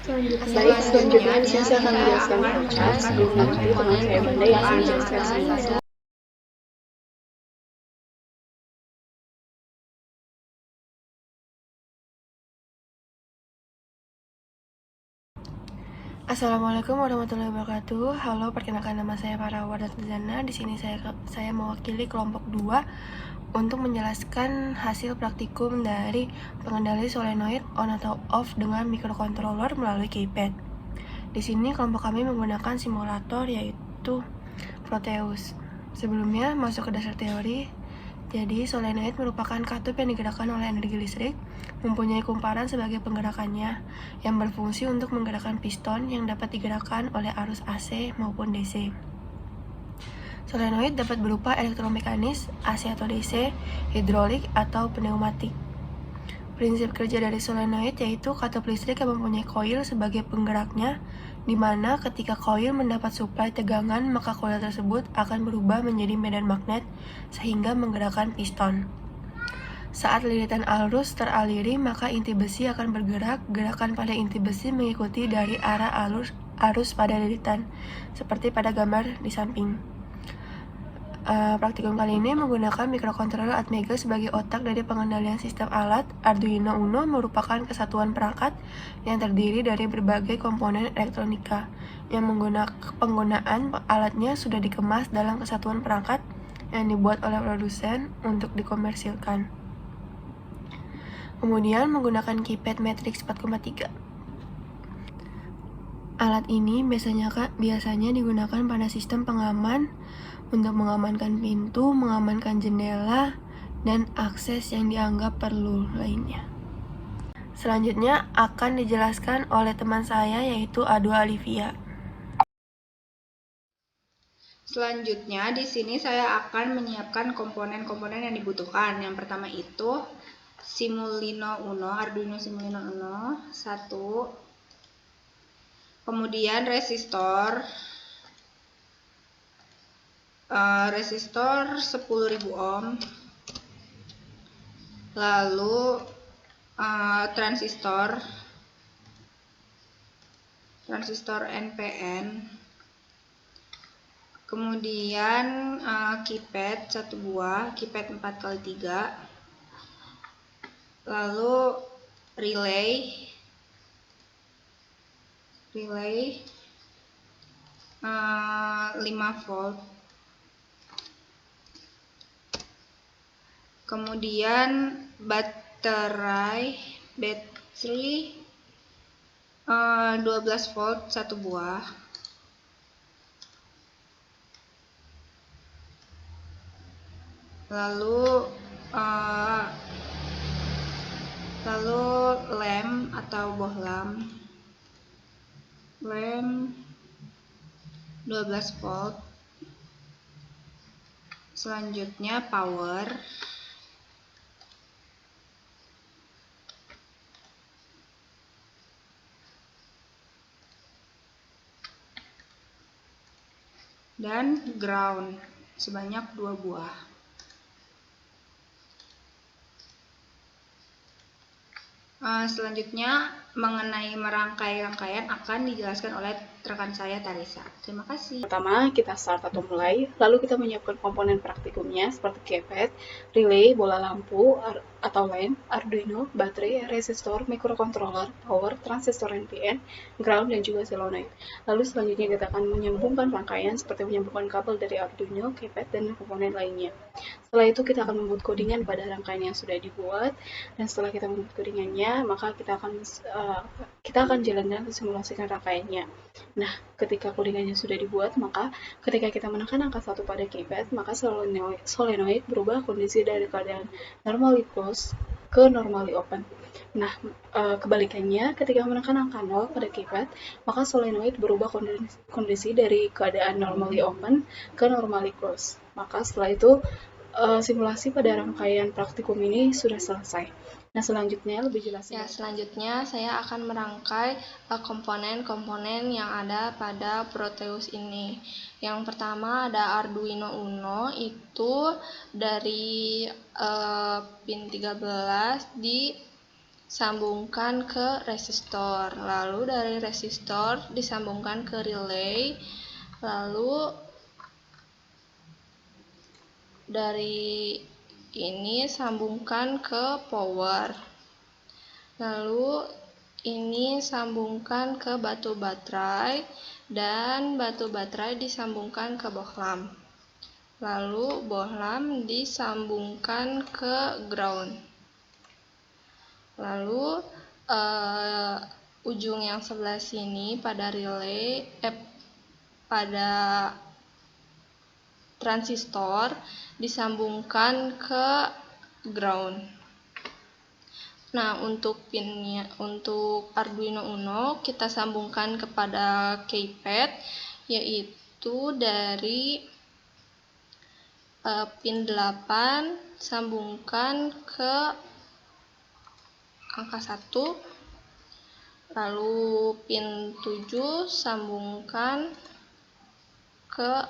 Selanjutnya di sini saya akan menjelaskan flowchart. Sebelum lanjut, teman saya Bunda yang akan menjelaskan semuanya. Assalamualaikum warahmatullahi wabarakatuh. Halo, perkenalkan nama saya Farah Wardana. Di sini saya mewakili kelompok 2 untuk menjelaskan hasil praktikum dari pengendali solenoid on atau off dengan microcontroller melalui keypad. Di sini kelompok kami menggunakan simulator yaitu Proteus. Sebelumnya masuk ke dasar teori. Jadi, solenoid merupakan katup yang digerakkan oleh energi listrik, mempunyai kumparan sebagai penggerakannya, yang berfungsi untuk menggerakkan piston yang dapat digerakkan oleh arus AC maupun DC. Solenoid dapat berupa elektromekanis, AC atau DC, hidrolik, atau pneumatik. Prinsip kerja dari solenoid yaitu katup listrik yang mempunyai koil sebagai penggeraknya, di mana ketika koil mendapat suplai tegangan, maka koil tersebut akan berubah menjadi medan magnet sehingga menggerakkan piston. Saat lilitan arus teraliri, maka inti besi akan bergerak. Gerakan pada inti besi mengikuti dari arah arus pada lilitan, seperti pada gambar di samping. Praktikum kali ini menggunakan microcontroller Atmega sebagai otak dari pengendalian sistem alat. Arduino Uno merupakan kesatuan perangkat yang terdiri dari berbagai komponen elektronika yang penggunaan alatnya sudah dikemas dalam kesatuan perangkat yang dibuat oleh produsen untuk dikomersilkan. Kemudian menggunakan keypad matrix 4,3. Alat ini biasanya digunakan pada sistem pengaman untuk mengamankan pintu, mengamankan jendela, dan akses yang dianggap perlu lainnya. Selanjutnya akan dijelaskan oleh teman saya yaitu Adwa Alivia. Selanjutnya di sini saya akan menyiapkan komponen-komponen yang dibutuhkan. Yang pertama itu Simulino Uno, Arduino Simulino Uno 1. Kemudian resistor 10.000 ohm. Lalu transistor NPN. Kemudian keypad 1 buah, keypad 4x3. Lalu relay 5 volt. Kemudian baterai 12 volt 1 buah. Lalu lem atau bohlam 12 volt. Selanjutnya power dan ground sebanyak 2 buah. Selanjutnya mengenai merangkai rangkaian akan dijelaskan oleh rekan saya Tarisa. Terima kasih. Pertama, kita start atau mulai, lalu kita menyiapkan komponen praktikumnya seperti keypad, relay, bola lampu atau lamp, Arduino, baterai, resistor, microcontroller, power, transistor NPN, ground, dan juga solenoid. Lalu selanjutnya kita akan menyambungkan rangkaian seperti menyambungkan kabel dari Arduino, keypad, dan komponen lainnya. Setelah itu kita akan membuat codingan pada rangkaian yang sudah dibuat, dan setelah kita membuat codingannya, maka kita akan jalankan simulasikan rangkaiannya. Nah, ketika codingannya sudah dibuat, maka ketika kita menekan angka 1 pada keypad, maka solenoid berubah kondisi dari keadaan normally closed ke normally open. Nah, kebalikannya, ketika menekan angka 0 pada keypad, maka solenoid berubah kondisi dari keadaan normally open ke normally closed. Maka setelah itu, simulasi pada rangkaian praktikum ini sudah selesai. Nah, selanjutnya lebih jelas. Selanjutnya saya akan merangkai komponen-komponen yang ada pada Proteus ini. Yang pertama ada Arduino Uno, itu dari pin 13 sambungkan ke resistor, lalu dari resistor disambungkan ke relay, lalu dari ini sambungkan ke power, lalu ini sambungkan ke batu baterai, dan batu baterai disambungkan ke bohlam, lalu bohlam disambungkan ke ground, lalu ujung yang sebelah sini pada relay pada transistor disambungkan ke ground. Nah, untuk pinnya, untuk Arduino Uno kita sambungkan kepada keypad, yaitu dari pin 8 sambungkan ke angka 1, lalu pin 7 sambungkan ke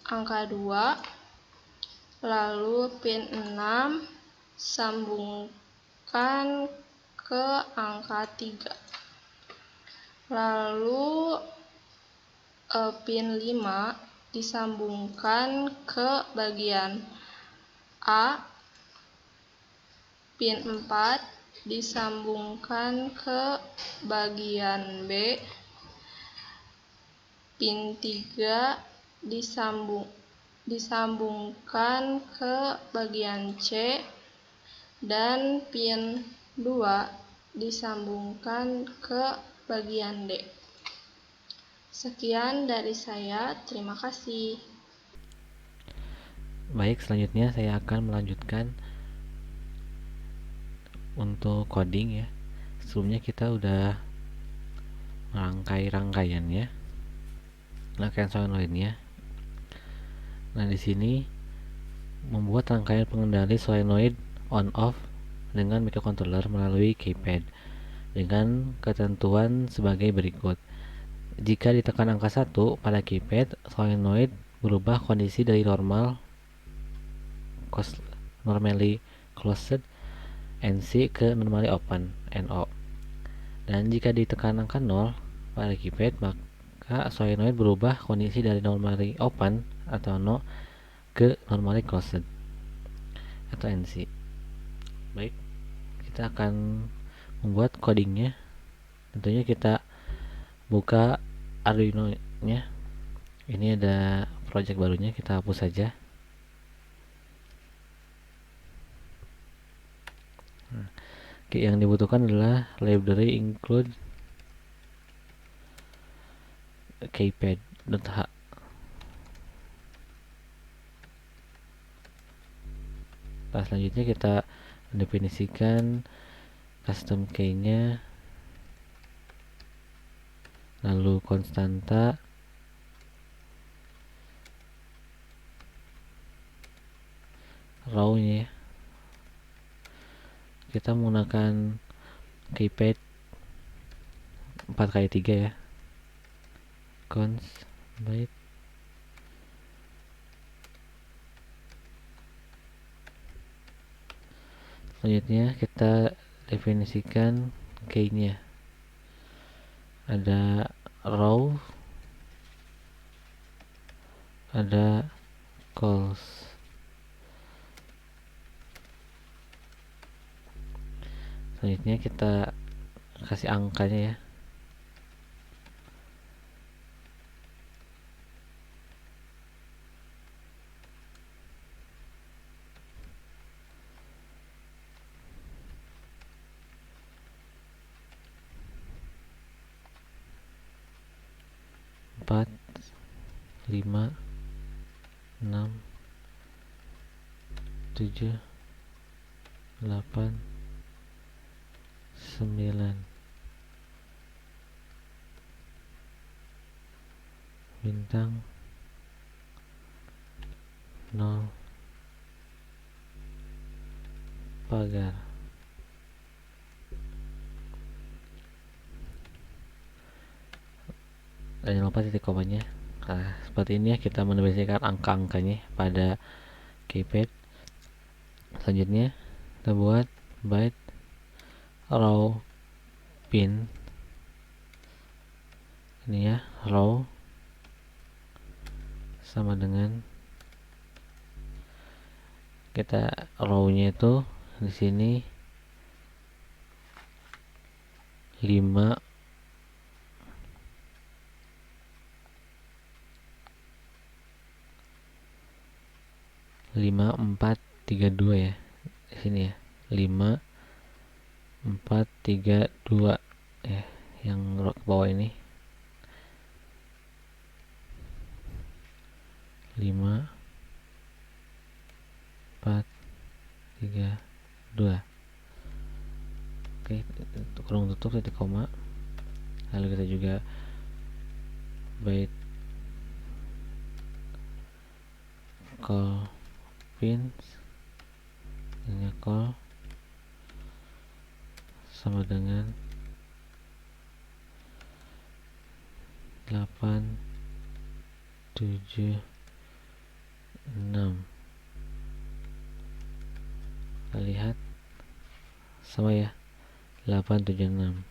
angka 2, lalu pin 6 sambungkan ke angka 3, lalu pin 5 disambungkan ke bagian A, pin 4 disambungkan ke bagian B, pin 3 disambungkan ke bagian C, dan pin 2 disambungkan ke bagian D. Sekian dari saya, terima kasih. Baik, selanjutnya saya akan melanjutkan untuk coding ya. Sebelumnya kita udah merangkai rangkaiannya, rangkaian solenoidnya. Nah, di sini membuat rangkaian pengendali solenoid on off dengan microcontroller melalui keypad dengan ketentuan sebagai berikut. Jika ditekan angka 1 pada keypad, solenoid berubah kondisi dari normally closed NC ke normally open NO. Dan jika ditekan angka 0 pada keypad, maka solenoid berubah kondisi dari normally open atau NO ke normally closed atau NC. Baik, kita akan membuat codingnya. Tentunya kita buka Arduino nya. Ini ada project barunya, kita hapus saja. Nah, yang dibutuhkan adalah library include keypad.h. Nah, selanjutnya kita definisikan custom key-nya, lalu konstanta, row-nya. Kita menggunakan keypad 4x3 ya. Const byte. Selanjutnya kita definisikan key-nya. Ada row, ada calls. Selanjutnya kita kasih angkanya ya. Empat, 5, 6, 7, 8, 9, bintang 0, pagar. Dan jangan lupa titik komanya. Nah, seperti ini ya kita mendefinisikan angka-angkanya pada keypad. Selanjutnya kita buat byte row pin ini ya, row sama dengan kita row-nya itu di sini 5 5 4 3 2 ya. Di sini ya. 5 4 3 2 ya, yang ke bawah ini 5 4 3 2. Oke, kurung tutup titik koma. Lalu kita juga byte call pins, ini call sama dengan 8 7 6. Kita lihat sama ya, 8 7 6.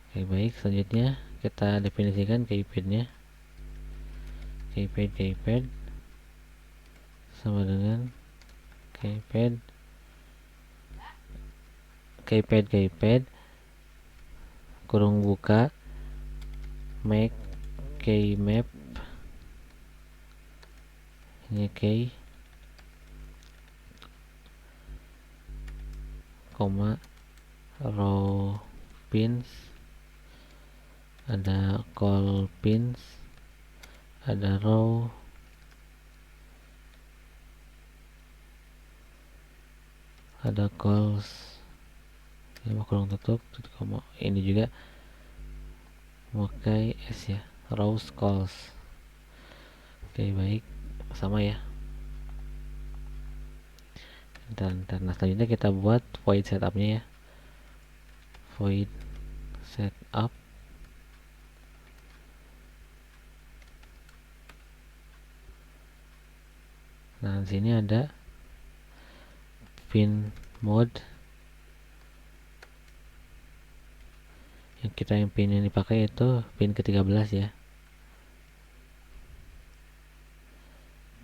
Oke, baik, selanjutnya kita definisikan keypad-nya. Keypad sama dengan keypad kurung buka make keymap, ini key koma row pins, ada call pins, ada row, ada calls, ini mau kurung tutup titik koma. Ini juga memakai s ya, rows calls. Oke, baik, sama ya. Dan nah, selanjutnya kita buat void setupnya ya, void setup. Nah, di sini ada pin mode yang pin yang dipakai itu pin ke-13 ya,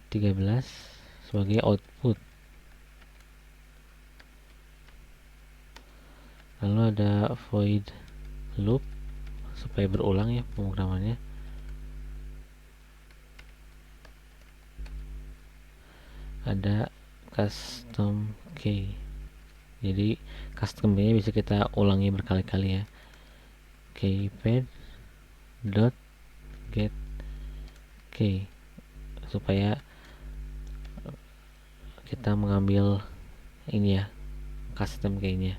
13 sebagai output. Lalu ada void loop supaya berulang ya pemrogramannya. Ada custom key, jadi custom key bisa kita ulangi berkali-kali ya. Keypad dot get key, supaya kita mengambil ini ya, custom key-nya.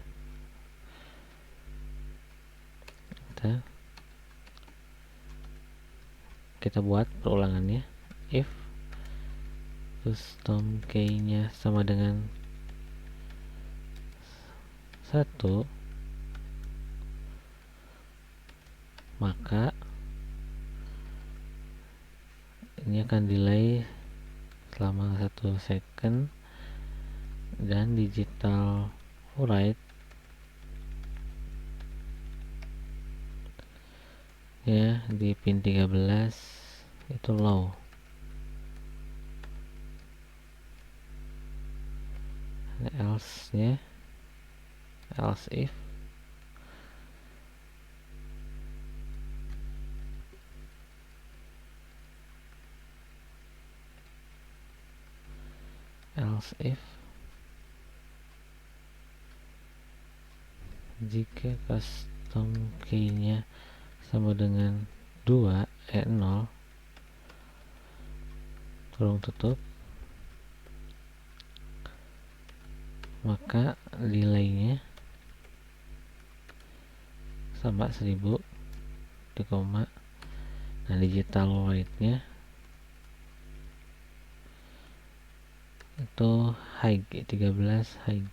Kita buat perulangannya. If custom key-nya sama dengan 1, maka ini akan delay selama 1 second, dan digital write ya di pin 13 itu low. Else nya, else if jika custom key nya sama dengan 0, kurung tutup, maka delay-nya sama 1000 di koma. Nah, digital write-nya itu high 13 high.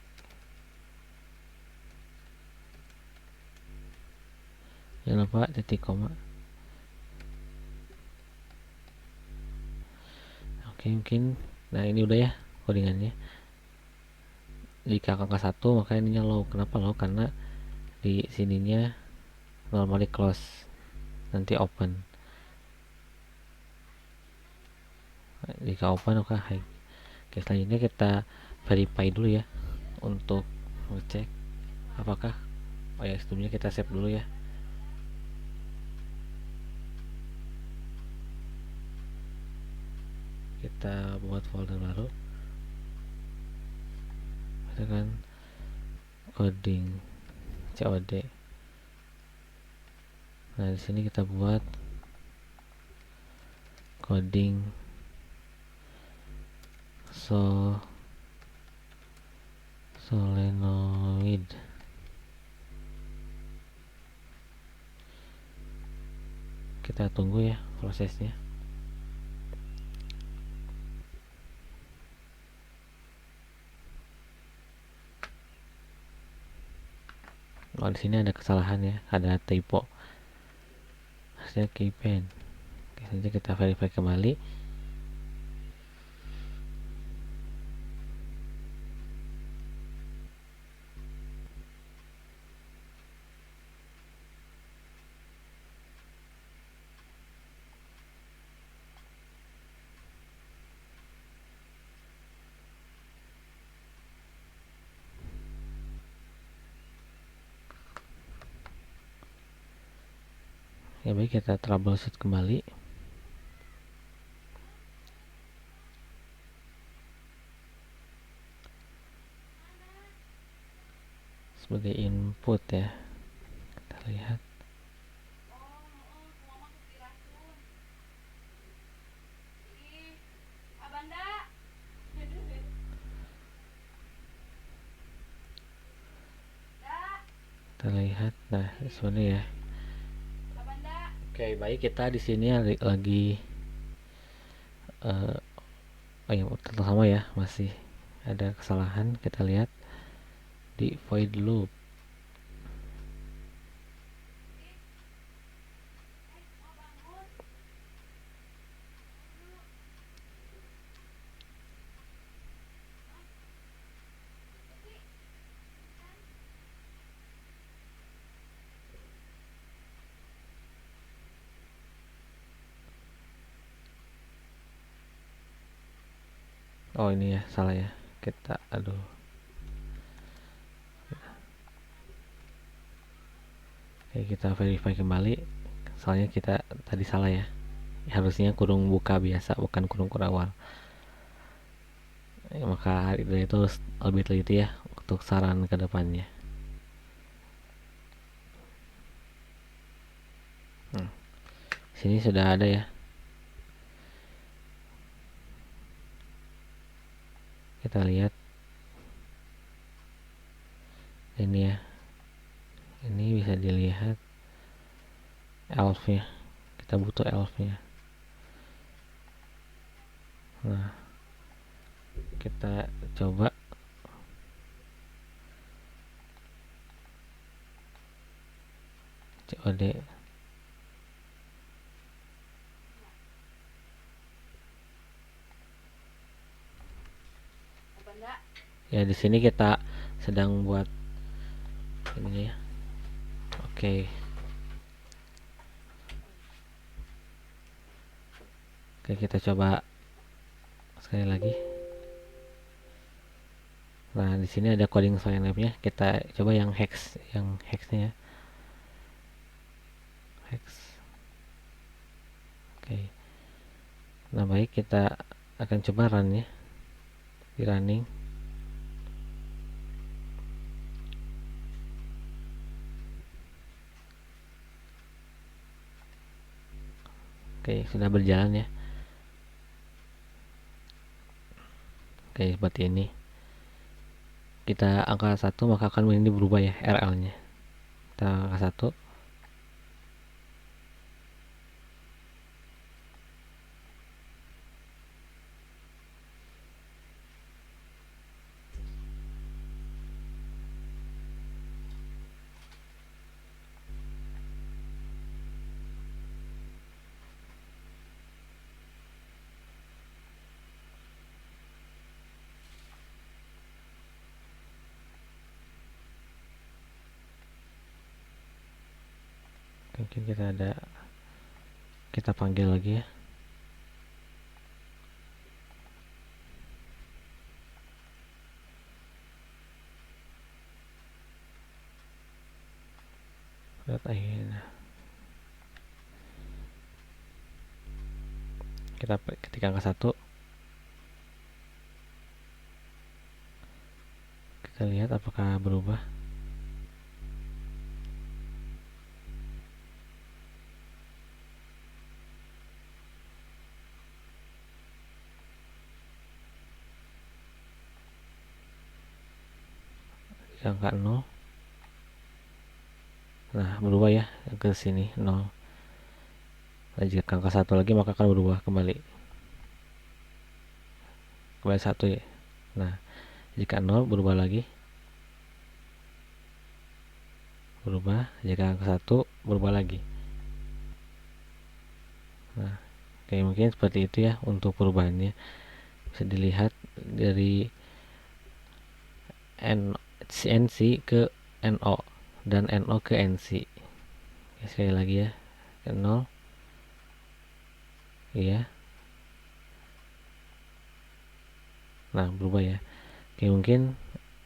Jangan lupa titik koma. Oke, mungkin nah ini udah ya codingannya. jika angka 1 maka ininya low. Kenapa low? Karena di sininya normally close, nanti open. Jika open maka high. Oke, selanjutnya kita verify dulu ya untuk ngecek apakah, oh ya sebelumnya kita save dulu ya. Kita buat folder baru, misalkan coding COD. Nah di sini kita buat coding solenoid. Kita tunggu ya prosesnya. Oh di sini ada kesalahan ya, ada typo. Hasil keypen. Oke, nanti kita verify kembali. Ya baik, kita troubleshoot kembali. Sebagai input ya, kita lihat. Kita lihat, nah sebenarnya ya. Oke, baik, kita di sini lagi oh ya, tetap sama ya, masih ada kesalahan. Kita lihat di void loop. Oh ini ya, salah ya. Kita aduh. Oke, kita verify kembali. Soalnya kita tadi salah ya. Harusnya kurung buka biasa, bukan kurung kurawal. Ya, maka dari itu harus lebih teliti ya untuk saran ke depannya. Sini sudah ada ya. Kita lihat ini ya, ini bisa dilihat elf nya, kita butuh elf nya. Nah kita coba COD. Ya di sini kita sedang buat ini ya. Oke. Oke, kita coba sekali lagi. Nah di sini ada coding Solenoid-nya. Kita coba yang hexnya ya. Hex. Oke. Nah baik, kita akan coba run ya, di running. Oke, sudah berjalan ya. Oke, seperti ini. Kita angka 1 maka akan ini berubah ya RL nya. Kita angka 1. Mungkin kita panggil lagi ya. Lihat akhirnya. Kita ketik angka 1. Kita lihat apakah berubah. Angka 0. Nah, berubah ya ke sini 0. Nah, jika angka 1 lagi maka akan berubah kembali 1 ya. Nah, jika 0 berubah lagi. Berubah, jika angka 1 berubah lagi. Nah, kayak mungkin seperti itu ya untuk perubahannya. Bisa dilihat dari NC ke NO dan NO ke NC. Ya, sekali lagi ya, ke 0. Iya. Nah, berubah ya. Oke, mungkin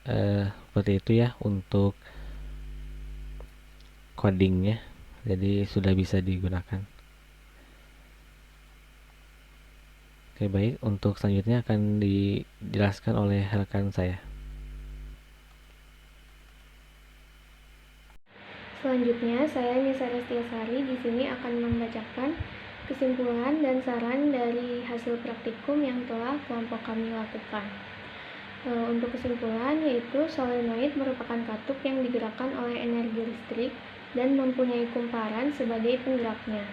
seperti itu ya untuk codingnya. Jadi sudah bisa digunakan. Oke, baik. Untuk selanjutnya akan dijelaskan oleh rekan saya. Selanjutnya, saya Nisa Restiasari di sini akan membacakan kesimpulan dan saran dari hasil praktikum yang telah kelompok kami lakukan. Untuk kesimpulan yaitu solenoid merupakan katup yang digerakkan oleh energi listrik dan mempunyai kumparan sebagai penggeraknya.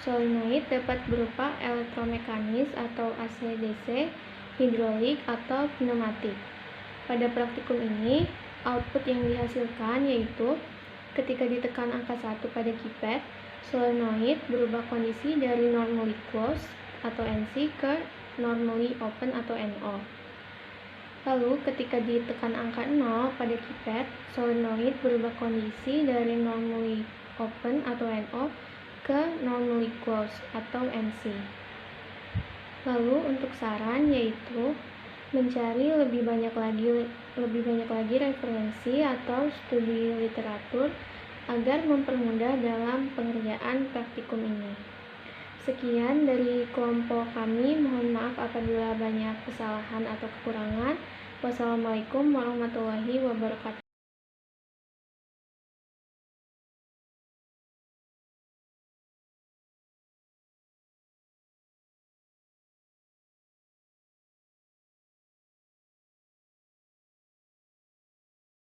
Solenoid dapat berupa elektromekanis atau AC/DC, hidrolik atau pneumatik. Pada praktikum ini, output yang dihasilkan yaitu ketika ditekan angka 1 pada keypad, solenoid berubah kondisi dari normally closed atau NC ke normally open atau NO. Lalu ketika ditekan angka 0 pada keypad, solenoid berubah kondisi dari normally open atau NO ke normally closed atau NC. Lalu untuk saran yaitu mencari lebih banyak lagi referensi atau studi literatur agar mempermudah dalam pengerjaan praktikum ini. Sekian dari kelompok kami, mohon maaf apabila banyak kesalahan atau kekurangan. Wassalamualaikum warahmatullahi wabarakatuh.